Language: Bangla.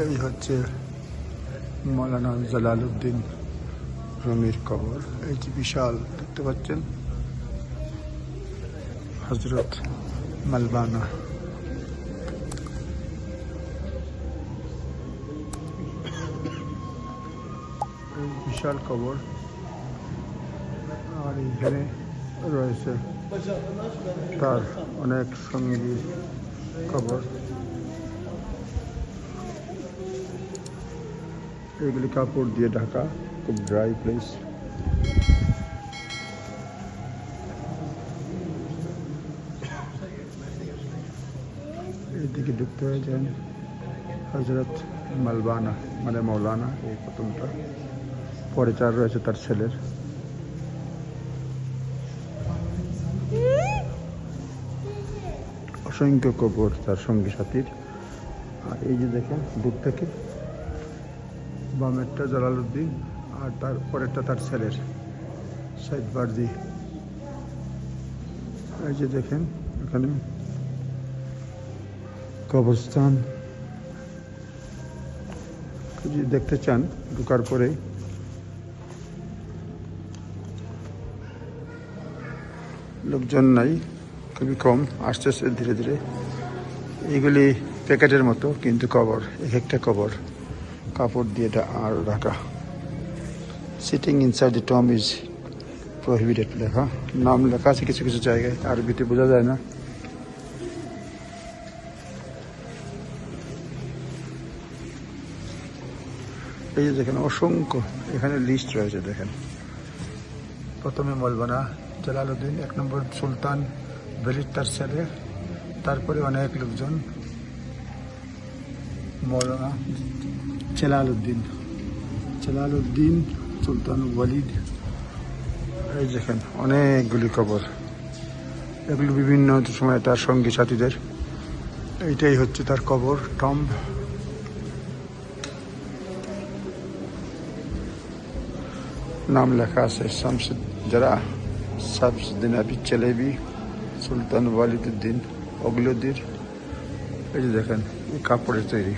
এই হচ্ছে মৌলানা জালালউদ্দিন রুমির কবর। এই যে বিশাল দেখতে পাচ্ছেন, হজরত মালবানা। বিশাল কবর, আর এখানে রয়েছে তার অনেক সঙ্গীর কবর। এগুলি কাপড় দিয়ে ঢাকা, খুব ড্রাই প্লেস। এইদিকে ঢুকতে হয়েছেন হজরত মালবানা মানে মৌলানা, এই প্রথমটা। পরে চার রয়েছে তার ছেলের। অসংখ্য কবর তার সঙ্গী সাথীর। আর এই যে দেখেন দূর থেকে বামেরটা জালালউদ্দিন, আর তার পরেরটা তার ছেলের সাইদ বারজি। এই যে দেখেন এখানে কবরস্থান। যদি দেখতে চান ঢোকার পরে লোকজন নাই, খুবই কম, আসতেছে ধীরে ধীরে। এইগুলি প্যাকেটের মতো, কিন্তু কবর, এক একটা কবর কাপড় দিয়ে আর ঢাকা। Sitting inside the tomb is prohibited লেখা, নাম লেখা আছে কিছু কিছু জায়গায়, আরবিতে বোঝা যায় না। এই যে দেখেন অসংখ্য এখানে লিস্ট রয়েছে। দেখেন প্রথমে মৌলানা জালালউদ্দিন, 1 নম্বর সুলতান ভ্যালিড তার ছেলে, তারপরে অনেক লোকজন, মৌলানা জালালউদ্দিন সুলতান ওয়ালিদ। এই দেখেন অনেকগুলি কবর, এগুলো বিভিন্ন সময় তার সঙ্গী সাথীদের। এইটাই হচ্ছে তার কবর টম্ব। নাম লেখা আছে শামসুদ্দিন আবি চেলেবি, সুলতান ওয়ালিদউদ্দিন ওগলুদ্দিন। এই যে দেখেন কাপড়ের তৈরি।